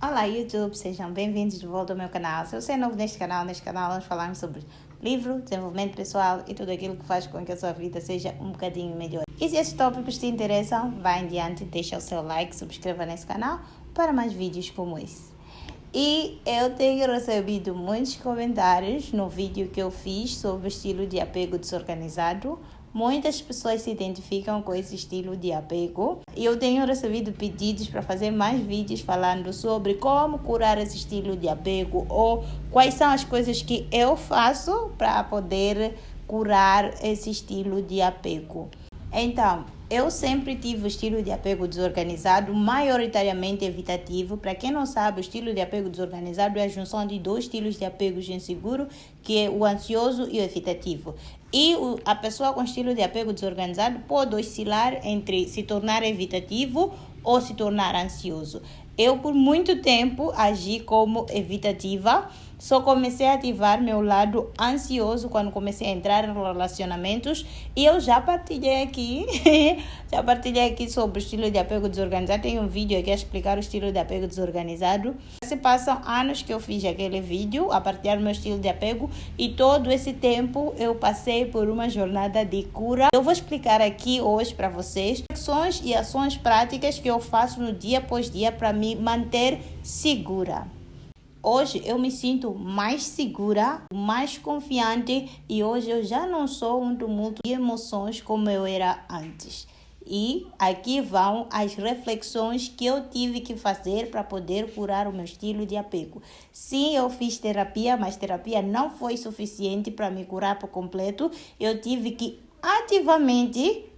Olá YouTube, sejam bem-vindos de volta ao meu canal. Se você é novo neste canal nós falamos sobre livro, desenvolvimento pessoal e tudo aquilo que faz com que a sua vida seja um bocadinho melhor. E se esses tópicos te interessam, vá em diante, deixa o seu like, subscreva nesse canal para mais vídeos como esse. E eu tenho recebido muitos comentários no vídeo que eu fiz sobre o estilo de apego desorganizado. Muitas pessoas se identificam com esse estilo de apego. E eu tenho recebido pedidos para fazer mais vídeos falando sobre como curar esse estilo de apego ou quais são as coisas que eu faço para poder curar esse estilo de apego. Então, eu sempre tive o estilo de apego desorganizado, maioritariamente evitativo. Para quem não sabe, o estilo de apego desorganizado é a junção de dois estilos de apego inseguro, que é o ansioso e o evitativo. E a pessoa com estilo de apego desorganizado pode oscilar entre se tornar evitativo ou se tornar ansioso. Eu, por muito tempo, agi como evitativa. Só comecei a ativar meu lado ansioso quando comecei a entrar em relacionamentos. E eu já partilhei aqui sobre o estilo de apego desorganizado. Tem um vídeo aqui a explicar o estilo de apego desorganizado. Se passam anos que eu fiz aquele vídeo a partilhar o meu estilo de apego. E todo esse tempo eu passei por uma jornada de cura. Eu vou explicar aqui hoje para vocês ações e ações práticas que eu faço no dia após dia para me manter segura. Hoje eu me sinto mais segura, mais confiante e hoje eu já não sou um tumulto de emoções como eu era antes. E aqui vão as reflexões que eu tive que fazer para poder curar o meu estilo de apego. Sim, eu fiz terapia, mas terapia não foi suficiente para me curar por completo. Eu tive que ativamente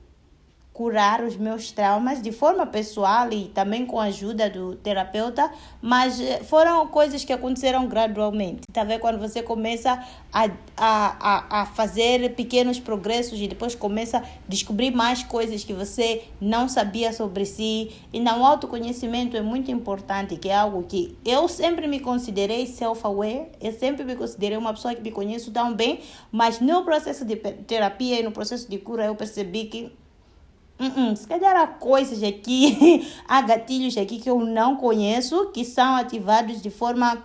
curar os meus traumas de forma pessoal e também com a ajuda do terapeuta, mas foram coisas que aconteceram gradualmente. Tá vendo? Quando você começa a fazer pequenos progressos e depois começa a descobrir mais coisas que você não sabia sobre si. E não, o autoconhecimento é muito importante, que é algo que eu sempre me considerei self-aware, eu sempre me considerei uma pessoa que me conheço tão bem, mas no processo de terapia e no processo de cura eu percebi que se calhar há coisas aqui, há gatilhos aqui que eu não conheço, que são ativados de forma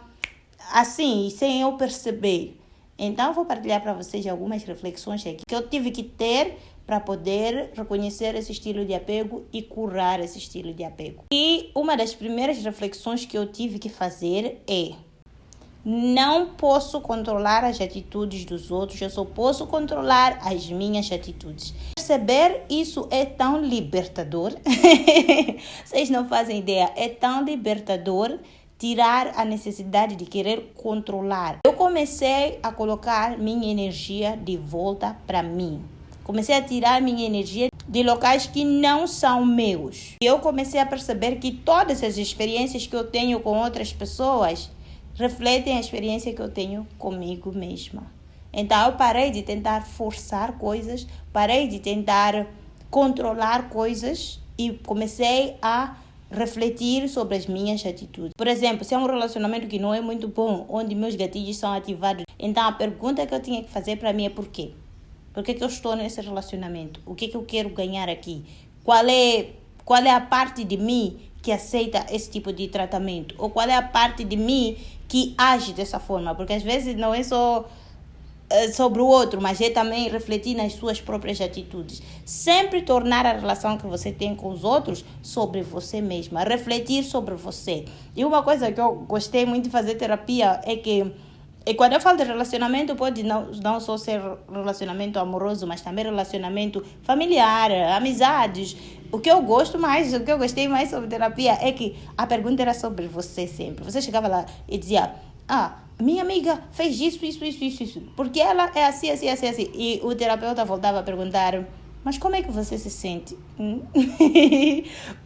assim, sem eu perceber. Então, vou partilhar para vocês algumas reflexões aqui que eu tive que ter para poder reconhecer esse estilo de apego e curar esse estilo de apego. E uma das primeiras reflexões que eu tive que fazer é: não posso controlar as atitudes dos outros, eu só posso controlar as minhas atitudes. Perceber isso é tão libertador. Vocês não fazem ideia, é tão libertador tirar a necessidade de querer controlar. Eu comecei a colocar minha energia de volta para mim. Comecei a tirar minha energia de locais que não são meus. E eu comecei a perceber que todas as experiências que eu tenho com outras pessoas refletem a experiência que eu tenho comigo mesma. Então, eu parei de tentar forçar coisas, parei de tentar controlar coisas e comecei a refletir sobre as minhas atitudes. Por exemplo, se é um relacionamento que não é muito bom, onde meus gatilhos são ativados, então a pergunta que eu tinha que fazer para mim é por quê? Por que eu estou nesse relacionamento? O que eu quero ganhar aqui? Qual é a parte de mim que aceita esse tipo de tratamento? Ou qual é a parte de mim que age dessa forma? Porque às vezes não é só sobre o outro, mas é também refletir nas suas próprias atitudes. Sempre tornar a relação que você tem com os outros sobre você mesma, refletir sobre você. E uma coisa que eu gostei muito de fazer terapia é que quando eu falo de relacionamento, pode não só ser relacionamento amoroso, mas também relacionamento familiar, amizades. O que eu gostei mais sobre terapia é que a pergunta era sobre você sempre. Você chegava lá e dizia: minha amiga fez isso. Porque ela é assim. E o terapeuta voltava a perguntar: mas como é que você se sente?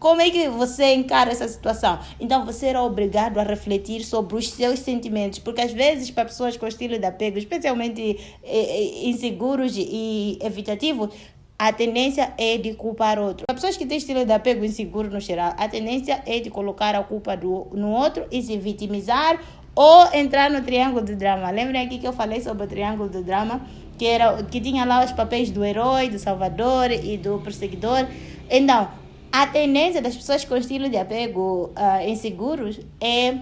Como é que você encara essa situação? Então, você era obrigado a refletir sobre os seus sentimentos. Porque, às vezes, para pessoas com estilo de apego, especialmente inseguros e evitativos, a tendência é de culpar outro. Para pessoas que têm estilo de apego inseguro no geral, a tendência é de colocar a culpa no outro e se vitimizar ou entrar no triângulo do drama. Lembrem aqui que eu falei sobre o triângulo do drama, que tinha lá os papéis do herói, do salvador e do perseguidor. Então, A tendência das pessoas com estilo de apego inseguros é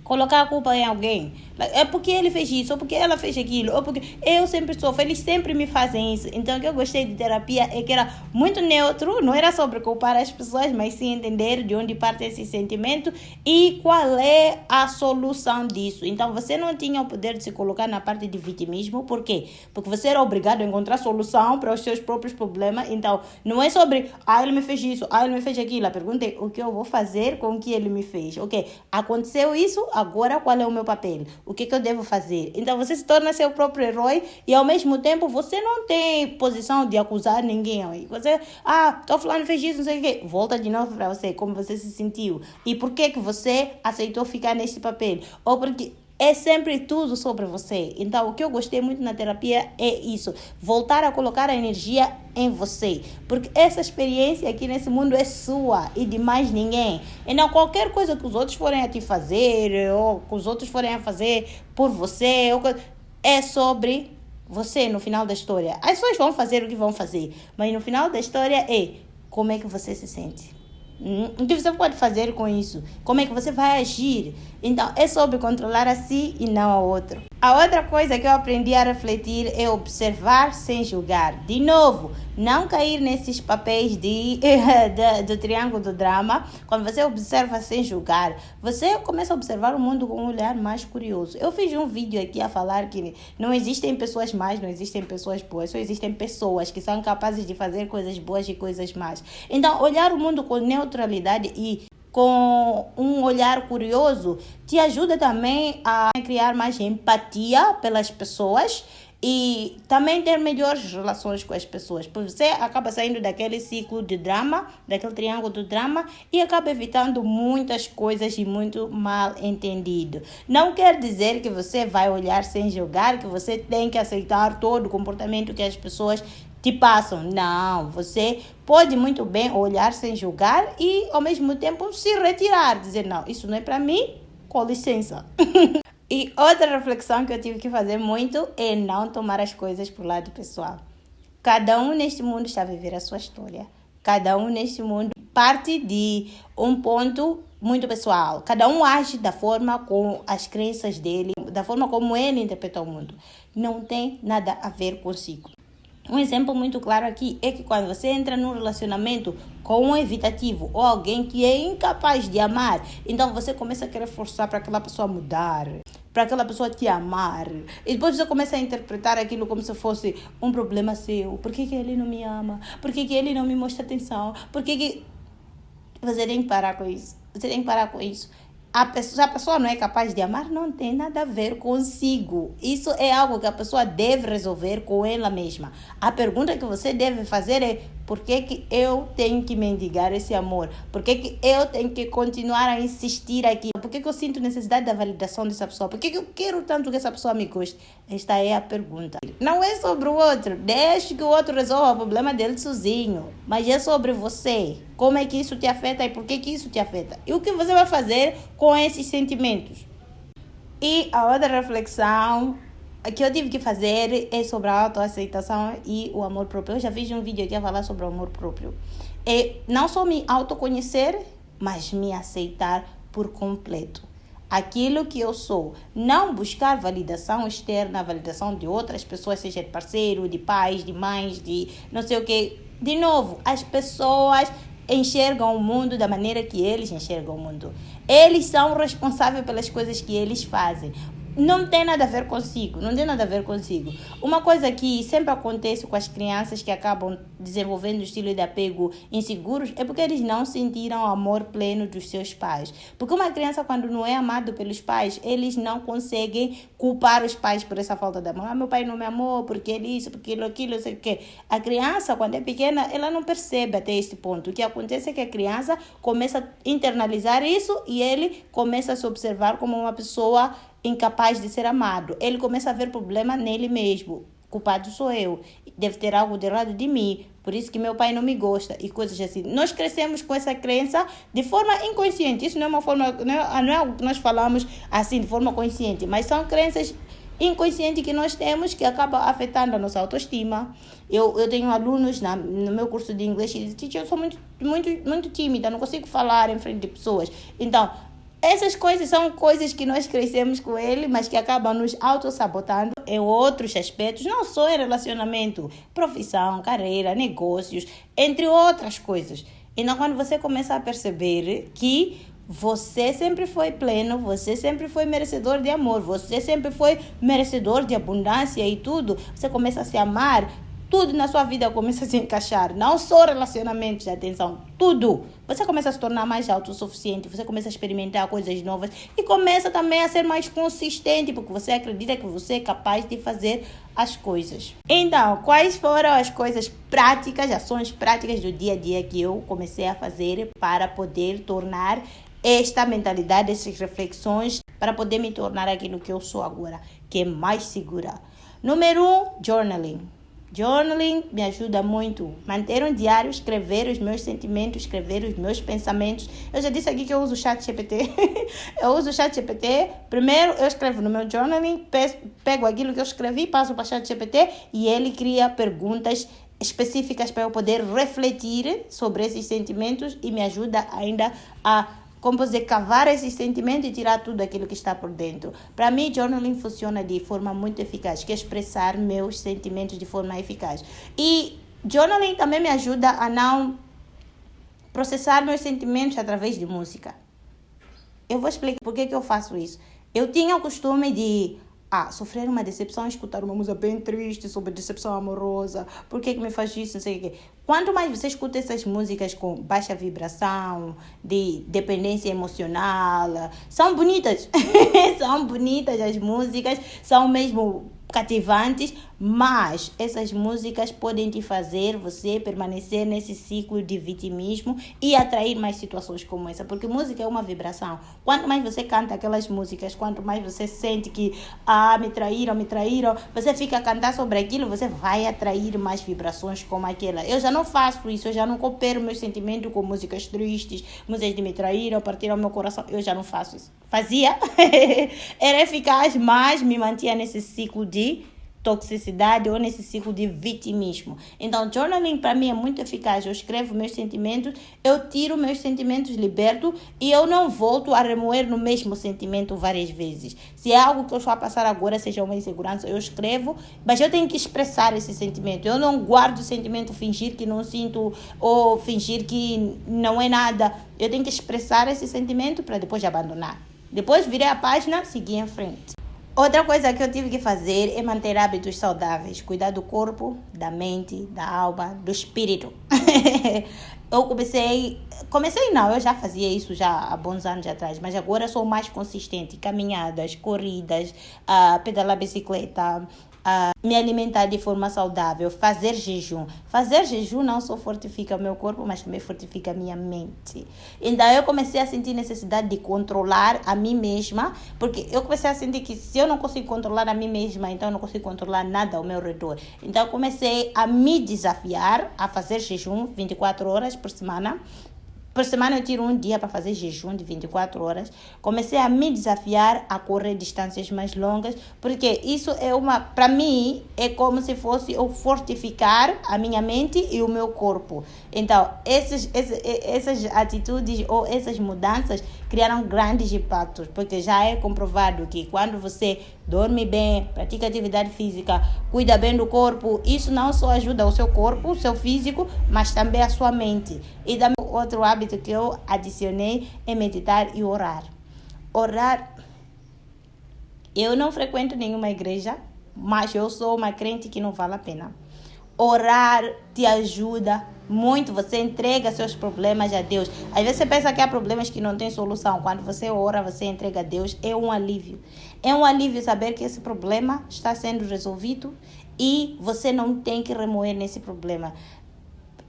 colocar a culpa em alguém. É porque ele fez isso, ou porque ela fez aquilo, ou porque eu sempre sofro, eles sempre me fazem isso. Então, o que eu gostei de terapia é que era muito neutro, não era sobre culpar as pessoas, mas sim entender de onde parte esse sentimento e qual é a solução disso. Então, você não tinha o poder de se colocar na parte de vitimismo, por quê? Porque você era obrigado a encontrar solução para os seus próprios problemas. Então, não é sobre, ele me fez isso, ele me fez aquilo. A pergunta é, o que eu vou fazer com o que ele me fez? Ok, aconteceu isso, agora qual é o meu papel? O que eu devo fazer? Então você se torna seu próprio herói e ao mesmo tempo você não tem posição de acusar ninguém. Você, tô falando fez isso, não sei o quê. Volta de novo para você, como você se sentiu. E por que você aceitou ficar nesse papel? Ou porque é sempre tudo sobre você. Então, o que eu gostei muito na terapia é isso. Voltar a colocar a energia em você. Porque essa experiência aqui nesse mundo é sua e de mais ninguém. Então, qualquer coisa que os outros forem a te fazer, ou que os outros forem a fazer por você, é sobre você no final da história. As pessoas vão fazer o que vão fazer. Mas no final da história é como é que você se sente. O que você pode fazer com isso? Como é que você vai agir? Então, é sobre controlar a si e não ao outro. A outra coisa que eu aprendi a refletir é observar sem julgar. De novo, não cair nesses papéis do triângulo do drama. Quando você observa sem julgar, você começa a observar o mundo com um olhar mais curioso. Eu fiz um vídeo aqui a falar que não existem pessoas más, não existem pessoas boas, só existem pessoas que são capazes de fazer coisas boas e coisas más. Então, olhar o mundo com neutralidade e com um olhar curioso te ajuda também a criar mais empatia pelas pessoas e também ter melhores relações com as pessoas. Porque você acaba saindo daquele ciclo de drama, daquele triângulo do drama e acaba evitando muitas coisas e muito mal entendido. Não quer dizer que você vai olhar sem julgar, que você tem que aceitar todo o comportamento que as pessoas te passam. Não, você pode muito bem olhar sem julgar e ao mesmo tempo se retirar, dizer não, isso não é para mim, com licença. E outra reflexão que eu tive que fazer muito é não tomar as coisas pro lado pessoal. Cada um neste mundo está a viver a sua história. Cada um neste mundo parte de um ponto muito pessoal. Cada um age da forma com as crenças dele, da forma como ele interpreta o mundo. Não tem nada a ver consigo. Um exemplo muito claro aqui é que quando você entra num relacionamento com um evitativo ou alguém que é incapaz de amar, então você começa a querer forçar para aquela pessoa mudar, para aquela pessoa te amar. E depois você começa a interpretar aquilo como se fosse um problema seu. Por que ele não me ama? Por que ele não me mostra atenção? Por que... Você tem que parar com isso. Você tem que parar com isso. Se a pessoa não é capaz de amar, não tem nada a ver consigo. Isso é algo que a pessoa deve resolver com ela mesma. A pergunta que você deve fazer é: por que eu tenho que mendigar esse amor? Por que eu tenho que continuar a insistir aqui? Por que eu sinto necessidade da validação dessa pessoa? Por que eu quero tanto que essa pessoa me goste? Esta é a pergunta. Não é sobre o outro. Deixe que o outro resolva o problema dele sozinho. Mas é sobre você. Como é que isso te afeta e por que isso te afeta? E o que você vai fazer com esses sentimentos? E a outra reflexão que eu tive que fazer é sobre a autoaceitação e o amor próprio. Eu já fiz um vídeo aqui a falar sobre o amor próprio. É não só me autoconhecer, mas me aceitar por completo. Aquilo que eu sou. Não buscar validação externa, validação de outras pessoas, seja de parceiro, de pais, de mães, de não sei o quê. De novo, as pessoas enxergam o mundo da maneira que eles enxergam o mundo. Eles são responsáveis pelas coisas que eles fazem. Não tem nada a ver consigo, não tem nada a ver consigo. Uma coisa que sempre acontece com as crianças que acabam desenvolvendo estilo de apego inseguros é porque eles não sentiram o amor pleno dos seus pais. Porque uma criança, quando não é amado pelos pais, eles não conseguem culpar os pais por essa falta de amor. Meu pai não me amou porque ele isso, porque aquilo, não sei o quê. A criança, quando é pequena, ela não percebe até este ponto. O que acontece é que a criança começa a internalizar isso e ele começa a se observar como uma pessoa incapaz de ser amado. Ele começa a ver problema nele mesmo. Culpado sou eu. Deve ter algo de errado de mim. Por isso que meu pai não me gosta. E coisas assim. Nós crescemos com essa crença de forma inconsciente. Isso não é uma forma... Não é algo que nós falamos assim de forma consciente. Mas são crenças inconsciente que nós temos que acaba afetando a nossa autoestima. Eu tenho alunos no meu curso de inglês que dizem: "Teacher, eu sou muito tímida, não consigo falar em frente de pessoas." Então, essas coisas são coisas que nós crescemos com ele, mas que acabam nos auto-sabotando em outros aspectos, não só em relacionamento, profissão, carreira, negócios, entre outras coisas. Então, quando você começa a perceber que você sempre foi pleno, você sempre foi merecedor de amor, você sempre foi merecedor de abundância e tudo, você começa a se amar, tudo na sua vida começa a se encaixar. Não só relacionamentos, atenção, tudo. Você começa a se tornar mais autossuficiente, você começa a experimentar coisas novas e começa também a ser mais consistente, porque você acredita que você é capaz de fazer as coisas. Então, quais foram as coisas práticas, ações práticas do dia a dia que eu comecei a fazer para poder tornar esta mentalidade, essas reflexões, para poder me tornar aquilo que eu sou agora, que é mais segura? Número 1, journaling. Journaling me ajuda muito. Manter um diário, escrever os meus sentimentos, escrever os meus pensamentos. Eu já disse aqui que eu uso o ChatGPT. Eu uso o ChatGPT. Primeiro eu escrevo no meu journaling, pego aquilo que eu escrevi, passo para o ChatGPT e ele cria perguntas específicas para eu poder refletir sobre esses sentimentos e me ajuda ainda a cavar esses sentimentos e tirar tudo aquilo que está por dentro. Para mim, journaling funciona de forma muito eficaz, que é expressar meus sentimentos de forma eficaz. E journaling também me ajuda a não processar meus sentimentos através de música. Eu vou explicar por que eu faço isso. Eu tinha o costume de sofrer uma decepção, escutar uma música bem triste sobre decepção amorosa, por que me faz isso, não sei o quê. Quanto mais você escuta essas músicas com baixa vibração, de dependência emocional, são bonitas, são bonitas as músicas, são mesmo cativantes, mas essas músicas podem te fazer você permanecer nesse ciclo de vitimismo e atrair mais situações como essa, porque música é uma vibração. Quanto mais você canta aquelas músicas, quanto mais você sente que me traíram, você fica a cantar sobre aquilo, você vai atrair mais vibrações como aquela. Eu já não faço isso, eu já não coopero meus sentimentos com músicas tristes, músicas de me traíram, partiram meu coração, eu já não faço isso. Fazia, era eficaz, mas me mantinha nesse ciclo de toxicidade ou nesse ciclo de vitimismo. Então, journaling para mim é muito eficaz. Eu escrevo meus sentimentos, eu tiro meus sentimentos, liberto e eu não volto a remoer no mesmo sentimento várias vezes. Se é algo que eu estou a passar agora, seja uma insegurança, eu escrevo, mas eu tenho que expressar esse sentimento. Eu não guardo o sentimento, fingir que não sinto ou fingir que não é nada. Eu tenho que expressar esse sentimento para depois abandonar. Depois virei a página, segui em frente. Outra coisa que eu tive que fazer é manter hábitos saudáveis. Cuidar do corpo, da mente, da alma, do espírito. Eu eu já fazia isso já há bons anos atrás, mas agora sou mais consistente. Caminhadas, corridas, pedalar bicicleta, me alimentar de forma saudável, fazer jejum. Fazer jejum não só fortifica o meu corpo, mas também fortifica a minha mente. Então eu comecei a sentir necessidade de controlar a mim mesma, porque eu comecei a sentir que se eu não consigo controlar a mim mesma, então eu não consigo controlar nada ao meu redor. Então eu comecei a me desafiar a fazer jejum 24 horas por semana. Por semana eu tiro um dia para fazer jejum de 24 horas. Comecei a me desafiar a correr distâncias mais longas, porque isso para mim, é como se fosse eu fortificar a minha mente e o meu corpo. Então, essas atitudes ou essas mudanças criaram grandes impactos, porque já é comprovado que quando você dorme bem, pratica atividade física, cuida bem do corpo, isso não só ajuda o seu corpo, o seu físico, mas também a sua mente. E também outro hábito que eu adicionei é meditar e orar. Orar, eu não frequento nenhuma igreja, mas eu sou uma crente que não vale a pena. Orar te ajuda muito, você entrega seus problemas a Deus. Às vezes você pensa que há problemas que não têm solução. Quando você ora, você entrega a Deus, é um alívio. É um alívio saber que esse problema está sendo resolvido e você não tem que remoer nesse problema.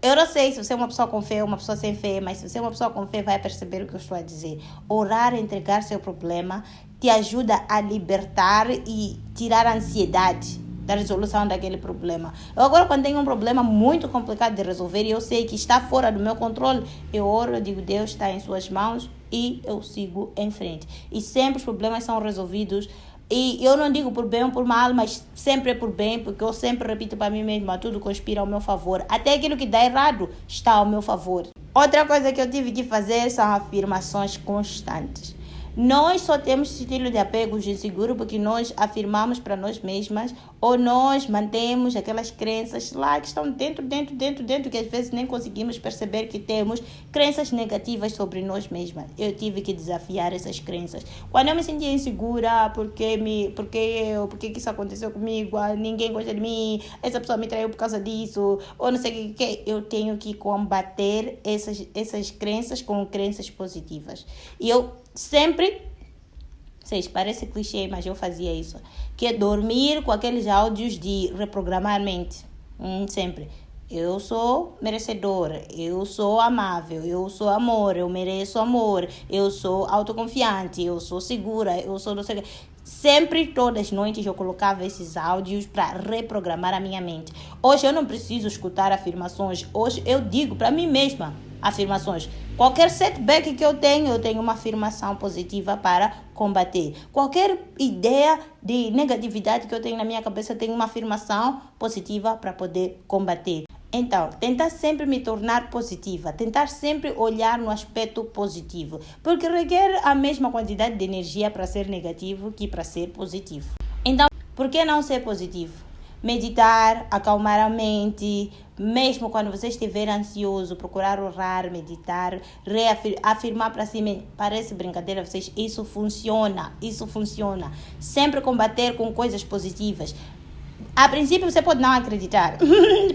Eu não sei se você é uma pessoa com fé ou uma pessoa sem fé, mas se você é uma pessoa com fé, vai perceber o que eu estou a dizer. Orar, entregar seu problema, te ajuda a libertar e tirar a ansiedade da resolução daquele problema. Eu agora, quando tenho um problema muito complicado de resolver e eu sei que está fora do meu controle, eu oro, eu digo, Deus está em suas mãos e eu sigo em frente. E sempre os problemas são resolvidos E eu não digo por bem ou por mal, mas sempre é por bem, porque eu sempre repito para mim mesma, tudo conspira ao meu favor. Até aquilo que dá errado está ao meu favor. Outra coisa que eu tive que fazer são afirmações constantes. Nós só temos estilo de apegos inseguros porque nós afirmamos para nós mesmas ou nós mantemos aquelas crenças lá que estão dentro, que às vezes nem conseguimos perceber que temos crenças negativas sobre nós mesmas. Eu tive que desafiar essas crenças. Quando eu me sentia insegura, porque que isso aconteceu comigo, ninguém gosta de mim, essa pessoa me traiu por causa disso, ou não sei o que, eu tenho que combater essas crenças com crenças positivas. E eu sempre, parece clichê, mas eu fazia isso, que é dormir com aqueles áudios de reprogramar a mente, sempre. Eu sou merecedora, eu sou amável, eu sou amor, eu mereço amor, eu sou autoconfiante, eu sou segura, eu sou não sei o que. Sempre, todas as noites, eu colocava esses áudios para reprogramar a minha mente. Hoje eu não preciso escutar afirmações, hoje eu digo para mim mesma afirmações. Qualquer setback que eu tenho uma afirmação positiva para combater. Qualquer ideia de negatividade que eu tenho na minha cabeça, eu tenho uma afirmação positiva para poder combater. Então, tentar sempre me tornar positiva, tentar sempre olhar no aspecto positivo, porque requer a mesma quantidade de energia para ser negativo que para ser positivo. Então, por que não ser positivo? Meditar, acalmar a mente, mesmo quando você estiver ansioso, procurar orar, meditar, afirmar para si mesmo. Parece brincadeira, vocês, isso funciona. Sempre combater com coisas positivas. A princípio você pode não acreditar,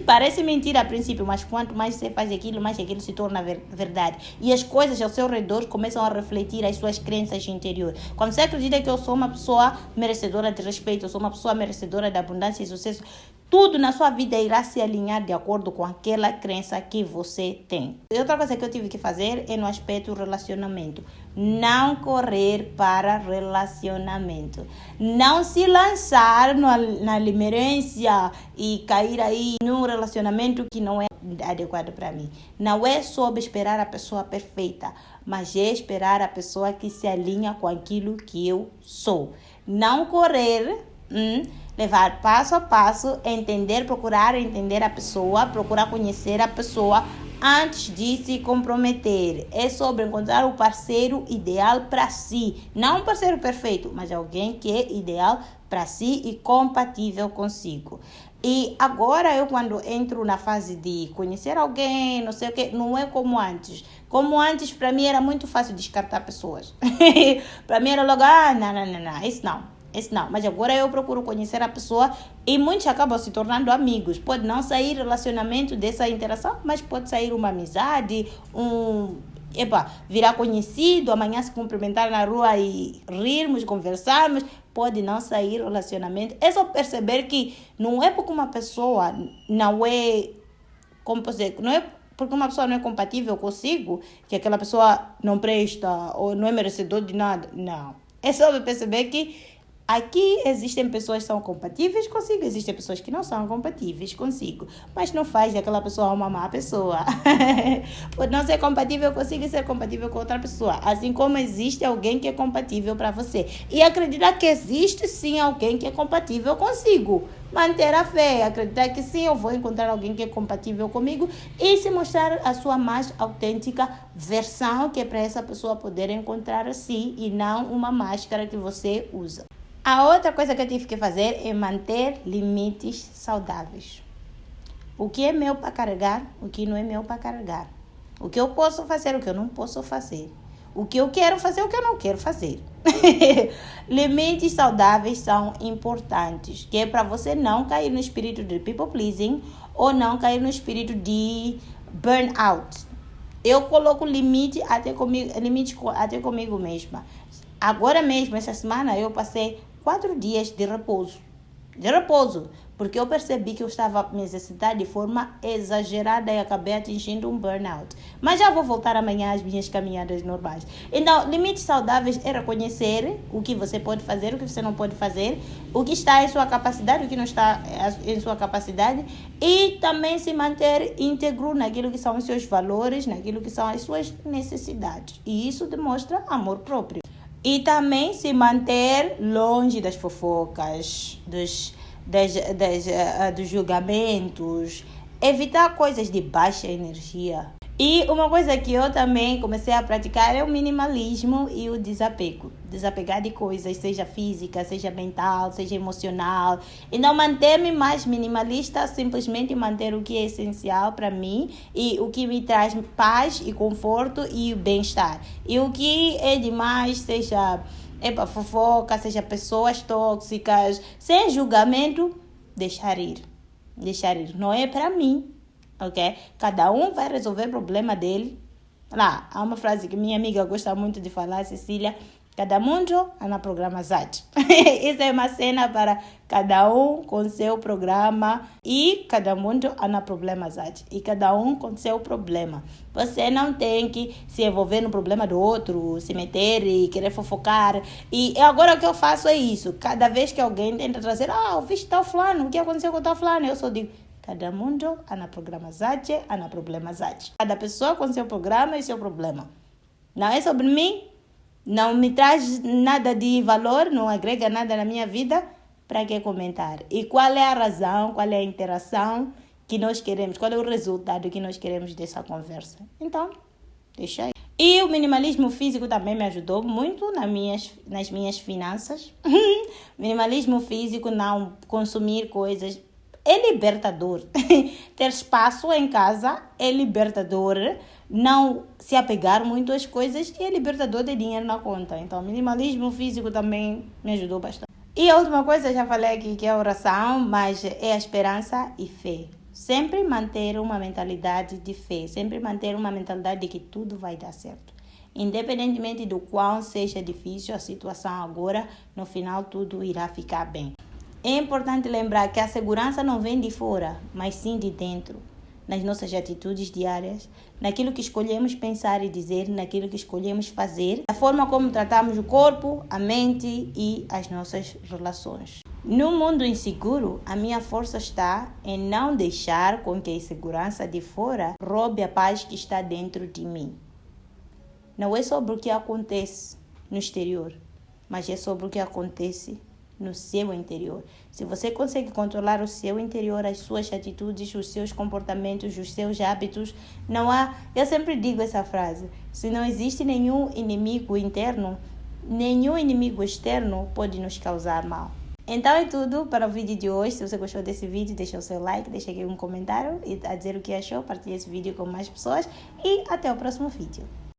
parece mentira a princípio, mas quanto mais você faz aquilo, mais aquilo se torna verdade. E as coisas ao seu redor começam a refletir as suas crenças interiores. Quando você acredita que eu sou uma pessoa merecedora de respeito, eu sou uma pessoa merecedora de abundância e sucesso, tudo na sua vida irá se alinhar de acordo com aquela crença que você tem. E outra coisa que eu tive que fazer é no aspecto relacionamento. Não correr para relacionamento. Não se lançar na limerência e cair aí num relacionamento que não é adequado para mim. Não é sobre esperar a pessoa perfeita, mas é esperar a pessoa que se alinha com aquilo que eu sou. Não correr, levar passo a passo, procurar entender a pessoa, procurar conhecer a pessoa antes de se comprometer. É sobre encontrar o parceiro ideal para si. Não um parceiro perfeito, mas alguém que é ideal para si e compatível consigo. E agora eu, quando entro na fase de conhecer alguém, não sei o que, não é como antes. Como antes, para mim era muito fácil descartar pessoas. Para mim era logo, não, isso não. Mas agora eu procuro conhecer a pessoa e muitos acabam se tornando amigos. Pode não sair relacionamento dessa interação, mas pode sair uma amizade, virar conhecido, amanhã se cumprimentar na rua e rirmos, conversarmos. Pode não sair relacionamento. É só perceber que não é porque uma pessoa não é porque uma pessoa não é compatível consigo, que aquela pessoa não presta ou não é merecedor de nada. Não. É só perceber que aqui existem pessoas que são compatíveis consigo, existem pessoas que não são compatíveis consigo, mas não faz daquela pessoa uma má pessoa. Pode não ser compatível consigo e ser compatível com outra pessoa, assim como existe alguém que é compatível para você. E acreditar que existe sim alguém que é compatível consigo. Manter a fé, acreditar que sim, eu vou encontrar alguém que é compatível comigo e se mostrar a sua mais autêntica versão, que é para essa pessoa poder encontrar a si e não uma máscara que você usa. A outra coisa que eu tive que fazer é manter limites saudáveis. O que é meu para carregar, o que não é meu para carregar. O que eu posso fazer, o que eu não posso fazer. O que eu quero fazer, o que eu não quero fazer. Limites saudáveis são importantes, que é para você não cair no espírito de people pleasing ou não cair no espírito de burnout. Eu coloco limite até comigo mesma. Agora mesmo, essa semana, eu passei 4 dias de repouso, porque eu percebi que eu estava a me exercitar de forma exagerada e acabei atingindo um burnout. Mas já vou voltar amanhã às minhas caminhadas normais. Então, limites saudáveis é reconhecer o que você pode fazer, o que você não pode fazer, o que está em sua capacidade, o que não está em sua capacidade, e também se manter íntegro naquilo que são os seus valores, naquilo que são as suas necessidades. E isso demonstra amor próprio. E também se manter longe das fofocas, dos julgamentos, evitar coisas de baixa energia. E uma coisa que eu também comecei a praticar é o minimalismo e o desapego. Desapegar de coisas, seja física, seja mental, seja emocional. E não manter-me mais minimalista, simplesmente manter o que é essencial para mim e o que me traz paz e conforto e bem-estar. E o que é demais, seja fofoca, seja pessoas tóxicas, sem julgamento, deixar ir. Deixar ir. Não é para mim. Ok? Cada um vai resolver o problema dele. Lá, há uma frase que minha amiga gosta muito de falar, Cecília. Cada mundo na programa ZAT. Isso é uma cena para cada um com seu programa e cada mundo na problema ZAT. E cada um com seu problema. Você não tem que se envolver no problema do outro, se meter e querer fofocar. E agora o que eu faço é isso. Cada vez que alguém tenta trazer, viste tal fulano, o que aconteceu com tal fulano? Eu só digo, cada mundo na programa ZAT, na problema ZAT. Cada pessoa com seu programa e seu problema. Não é sobre mim, não me traz nada de valor, não agrega nada na minha vida, para que comentar? E qual é a razão, qual é a interação que nós queremos, qual é o resultado que nós queremos dessa conversa? Então, deixa aí. E o minimalismo físico também me ajudou muito nas minhas finanças. Minimalismo físico, não consumir coisas. É libertador. Ter espaço em casa é libertador. Não se apegar muito às coisas e é libertador de dinheiro na conta. Então, minimalismo físico também me ajudou bastante. E a última coisa, já falei aqui que é a oração, mas é a esperança e fé. Sempre manter uma mentalidade de fé. Sempre manter uma mentalidade de que tudo vai dar certo. Independentemente do quão seja difícil a situação agora, no final tudo irá ficar bem. É importante lembrar que a segurança não vem de fora, mas sim de dentro. Nas nossas atitudes diárias, naquilo que escolhemos pensar e dizer, naquilo que escolhemos fazer, na forma como tratamos o corpo, a mente e as nossas relações. No mundo inseguro, a minha força está em não deixar com que a insegurança de fora roube a paz que está dentro de mim. Não é sobre o que acontece no exterior, mas é sobre o que acontece no seu interior. Se você consegue controlar o seu interior, as suas atitudes, os seus comportamentos, os seus hábitos, não há... Eu sempre digo essa frase. Se não existe nenhum inimigo interno, nenhum inimigo externo pode nos causar mal. Então é tudo para o vídeo de hoje. Se você gostou desse vídeo, deixa o seu like, deixa aqui um comentário a dizer o que achou, partilhe esse vídeo com mais pessoas e até o próximo vídeo.